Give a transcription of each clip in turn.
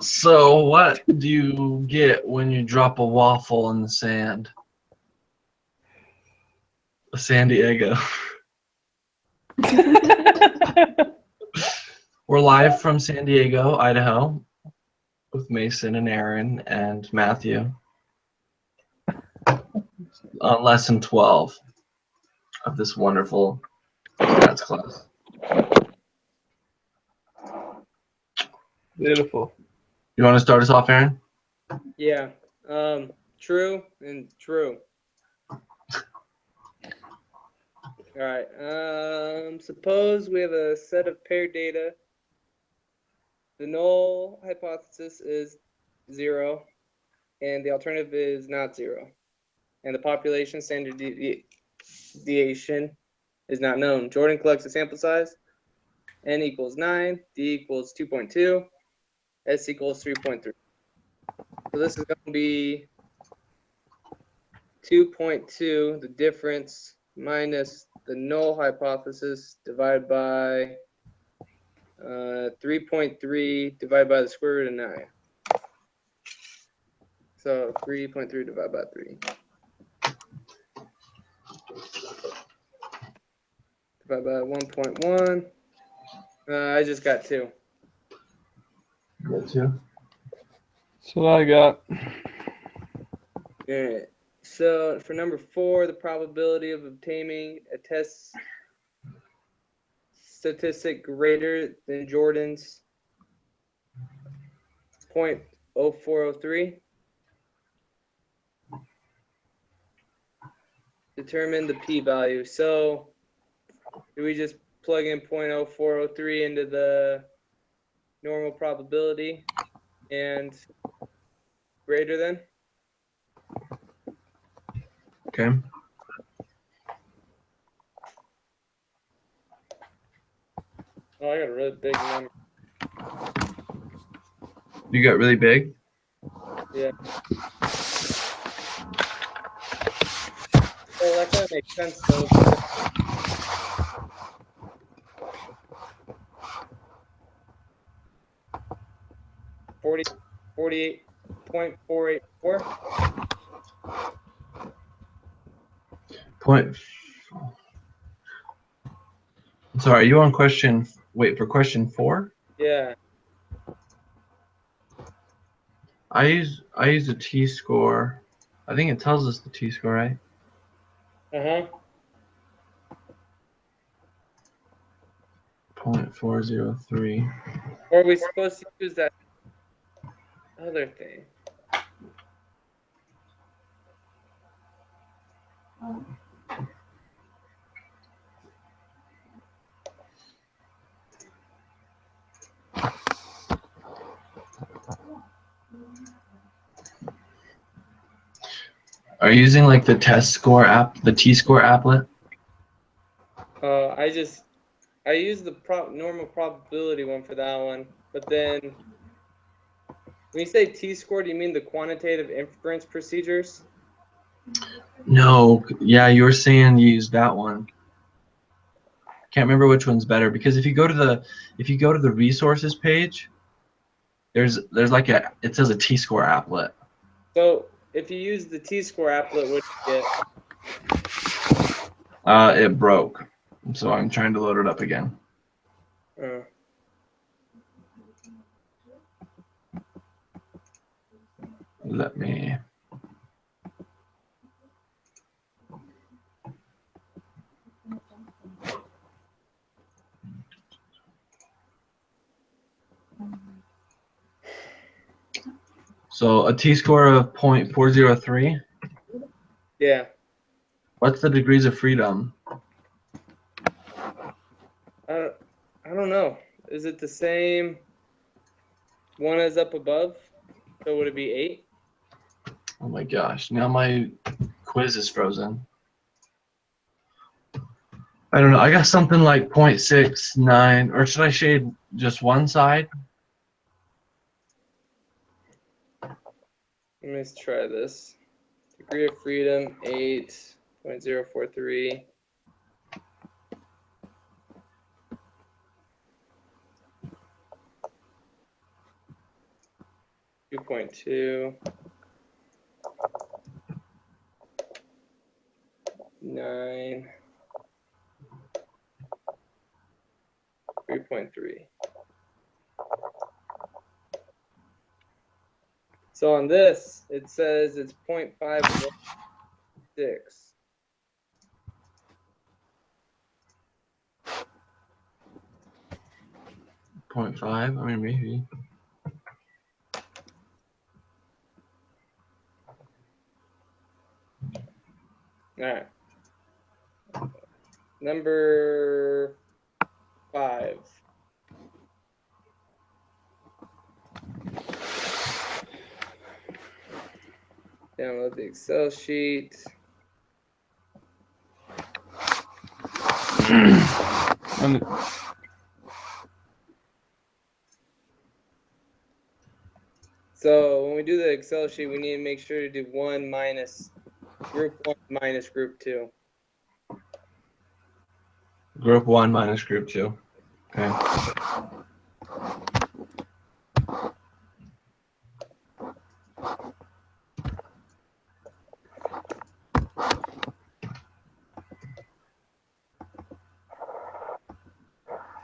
So, what do you get when you drop a waffle in the sand? A San Diego. We're live from San Diego, Idaho, with Mason and Aaron and Matthew on lesson 12 of this wonderful stats class. Beautiful. You want to start us off, Aaron? Yeah. True and true. All right. Suppose we have a set of paired data. The null hypothesis is 0, and the alternative is not 0. And the population standard deviation is not known. Jordan collects a sample size. N equals 9, D equals 2.2, S equals 3.3. So this is going to be 2.2, the difference, minus the null hypothesis divided by 3.3 divided by the square root of 9. So 3.3 divided by 3. Divided by 1.1. I just got 2. Got two. So I got. All right. So for number 4, the probability of obtaining a test statistic greater than Jordan's 0.0403. Determine the p-value. So do we just plug in 0.0403 into the normal probability and greater than? Okay. Oh, I got a really big number. You got really big? Yeah. Well, that kind of makes sense, though. $48.484. Point. Sorry, are you on question? Wait for question 4. Yeah. I use a t-score. I think it tells us the t-score, right? Uh-huh. 0.403. Or are we supposed to use that other thing? Are you using like the test score app, the t-score applet? I use the normal probability one for that one, but then when you say t-score, do you mean the quantitative inference procedures? No, yeah, you were saying use that one. Can't remember which one's better because if you go to the resources page, there's like it says a t-score applet. So if you use the t-score applet, what do you get? It broke, so I'm trying to load it up again. Let me. So a t-score of 0.403. Yeah. What's the degrees of freedom? I don't know. Is it the same one as up above? So would it be 8? Oh my gosh, now my quiz is frozen. I don't know. I got something like 0.69, or should I shade just one side? Let me try this. Degree of freedom 8.043. 2.2. 9. 3.3. So on this, it says it's 0.516. 0.5. I mean, maybe. All right. Number 5. Download the Excel sheet. And So when we do the Excel sheet, we need to make sure to do 1 minus group 1 minus group 2. Group 1 minus group 2. Okay.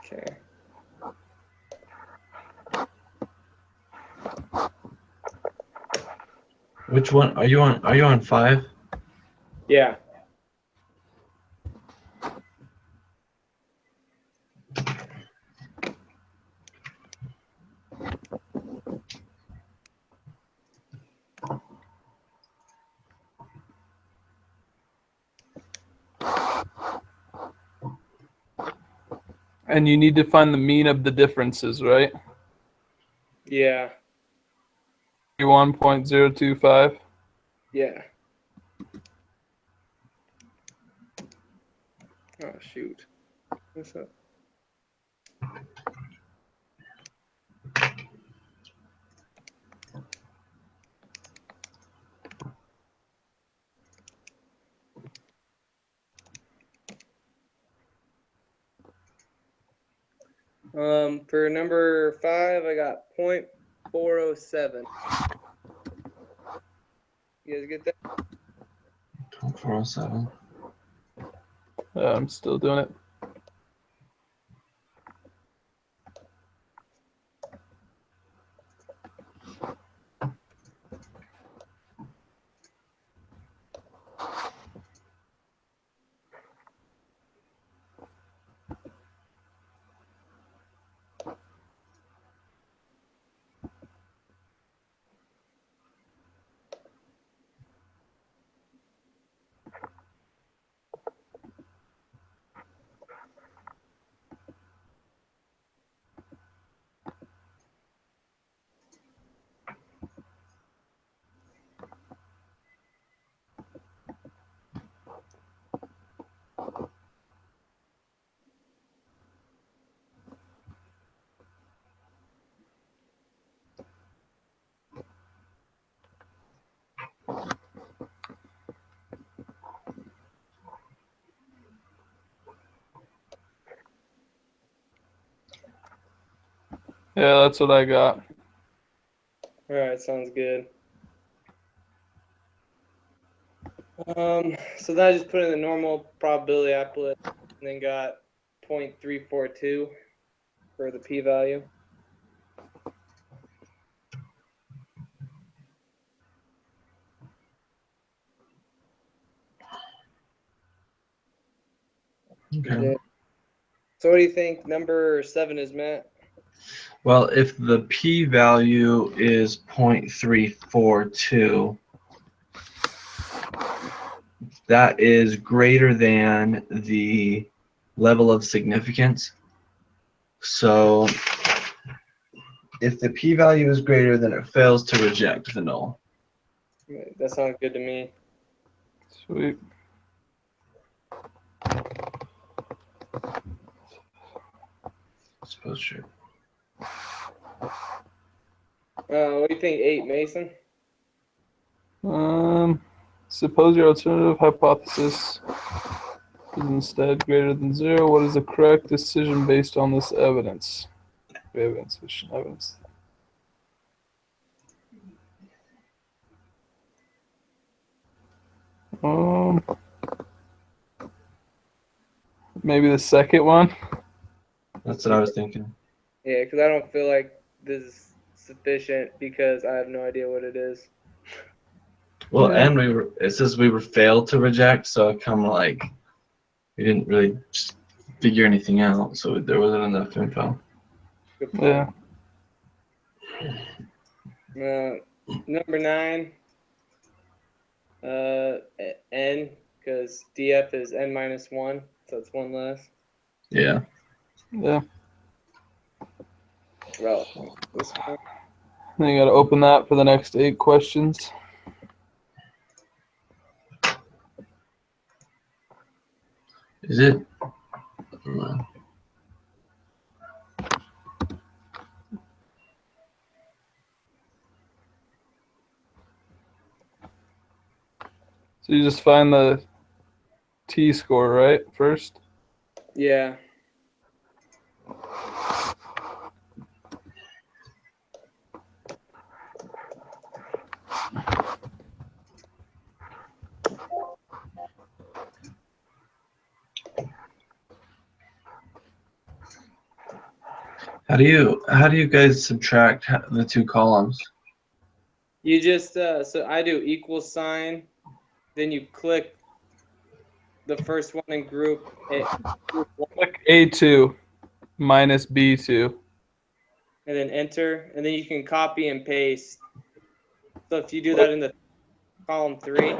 Okay. Which one are you on? Are you on 5? Yeah. and you need to find the mean of the differences, right? Yeah. 1.025. Yeah. Oh, shoot. What's up? For number 5, I got 0.407. You guys get that? 407. I'm still doing it. Yeah, that's what I got. All right, sounds good. So then I just put in the normal probability applet and then got 0.342 for the p-value. Okay. So what do you think number 7 is, Matt? Well, if the p-value is 0.342, that is greater than the level of significance. So if the p-value is greater, then it fails to reject the null. That sounds good to me. Sweet. Suppose sure. What do you think, 8, Mason? Suppose your alternative hypothesis is instead greater than 0. What is the correct decision based on this evidence? We have insufficient evidence. Maybe the second one. That's what I was thinking. Yeah, because I don't feel like this is sufficient because I have no idea what it is. Well, Yeah. and it says we were failed to reject, so it kind of like we didn't really just figure anything out, so there wasn't enough info. Good point. Yeah. Number 9, n, because df is n minus 1, so it's 1 less. Yeah. Yeah. Well, this one. Then you got to open that for the next 8 questions. Is it? So you just find the t-score, right, first? Yeah. How do you guys subtract the 2 columns? You just, so I do equal sign, then you click the first one in group one, Click A2 minus B2. and then enter, and then you can copy and paste. So if you do that in the column 3, let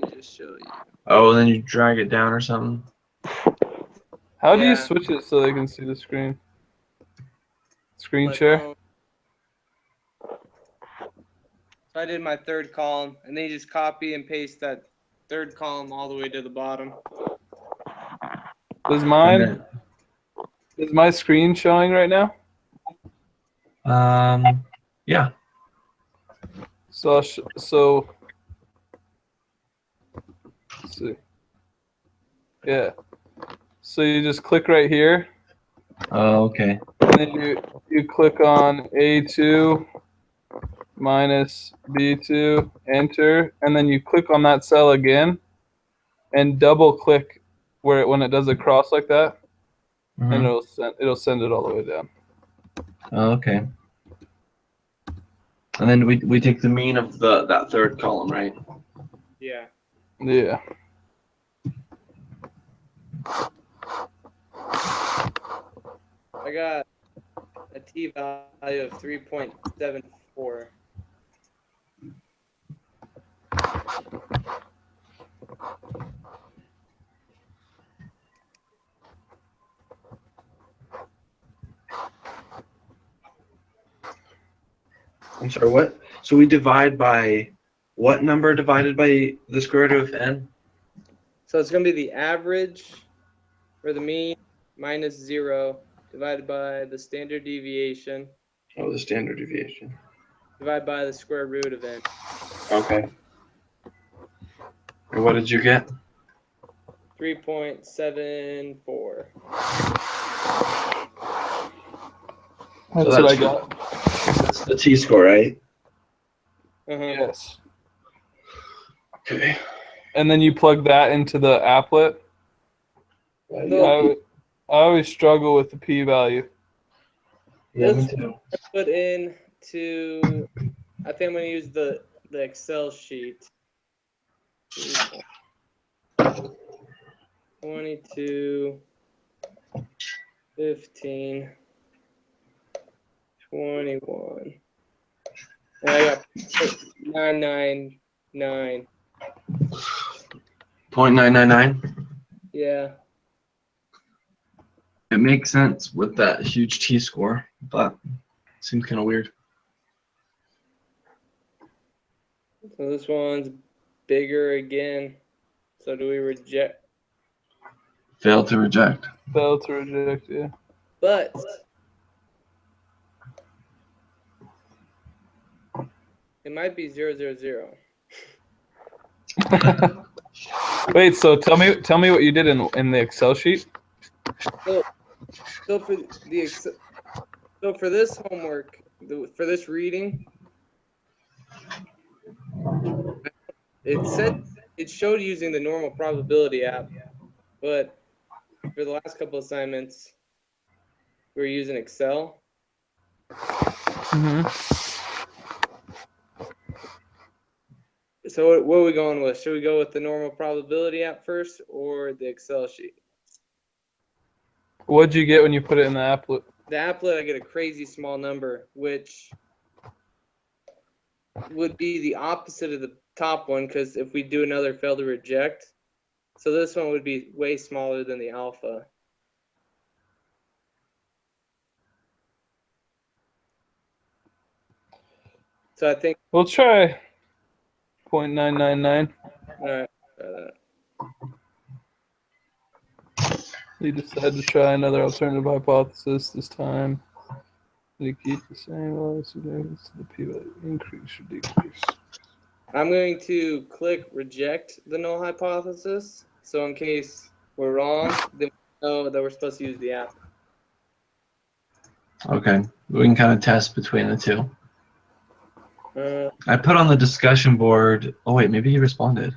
me just show you. Oh, and then you drag it down or something? How do you Yeah. switch it so they can see the screen? Screen Click share? home. So I did my 3rd column, and then you just copy and paste that 3rd column all the way to the bottom. Is And my screen showing right now? then, yeah. So let's see. Yeah. So you just click right here, Oh, okay. and then you click on A2 minus B2, enter, and then you click on that cell again, and double click when it does a cross like that, and Mhm. it'll send it all the way down. Oh, okay. And then we take the mean of that 3rd column, right? Yeah. Yeah. I got a t-value of 3.74. I'm sorry, what? So we divide by what number divided by the square root of n? So it's going to be the average or the mean minus 0 divided by the standard deviation Oh, the standard deviation. divided by the square root of n. Okay. And what did you get? 3.74. That's So what I that's- got. That's the t-score, right? Yes. Okay. And then you plug that into the applet. So I always struggle with the p-value. Yeah, me too. put into, I think I'm going to use the Excel sheet. 22, 15, 21. And I got 999. 0.999. Yeah. It makes sense with that huge t-score, but it seems kind of weird. So this one's bigger again. So do we reject? Failed to reject. Failed to reject, yeah. But it might be 000. Wait, so tell me what you did in the Excel sheet. So for so for this homework, for this reading, It said it showed using the normal probability app, but for the last couple assignments, we were using Excel. Mm-hmm. So what are we going with? Should we go with the normal probability app first or the Excel sheet? What'd you get when you put it in the applet? The applet, I get a crazy small number, which would be the opposite of the top one, because if we do another fail to reject, so this one would be way smaller than the alpha. So I think, We'll try 0.999. all right, You decide to try another alternative hypothesis this time. You keep the same value significance to the p-value increase or decrease. I'm going to click reject the null hypothesis. So in case we're wrong, then we know that we're supposed to use the app. Okay, we can kind of test between the two. Uh, I put on the discussion board. Oh wait, maybe he responded.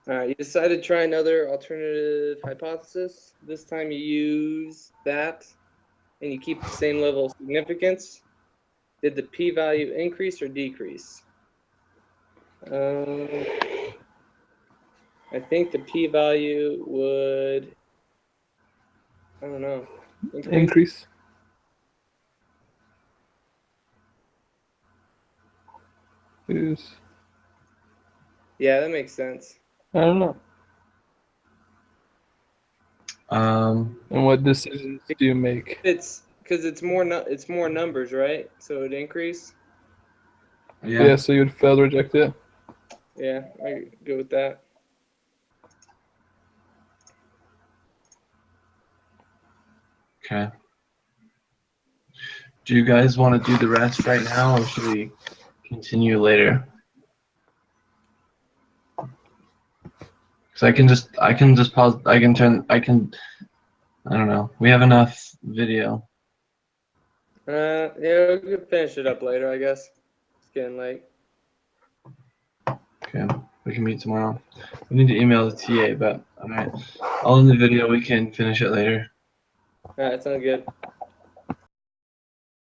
All right, you decided to try another alternative hypothesis. This time you use that and you keep the same level of significance. Did the p-value increase or decrease? I think the p-value would, I don't know. Increase. Use. Yeah, that makes sense. I don't know. And what decisions do you make? It's because it's more numbers, right? So it'd increase. Yeah, so you'd fail to reject it. Yeah, I go with that. Okay. Do you guys want to do the rest right now, or should we continue later? So I can just pause. I don't know. We have enough video. Yeah, we could finish it up later, I guess. It's getting late. Okay, we can meet tomorrow. We need to email the TA, but all right. I'll end the video. We can finish it later. All right, sounds good.